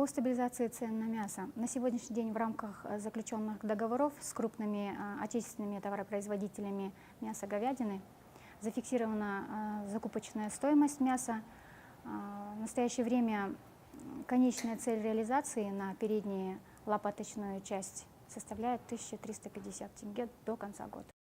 По стабилизации цен на мясо. На сегодняшний день в рамках заключенных договоров с крупными отечественными товаропроизводителями мяса говядины зафиксирована закупочная стоимость мяса. В настоящее время конечная цель реализации на переднюю лопаточную часть составляет 1350 тенге до конца года.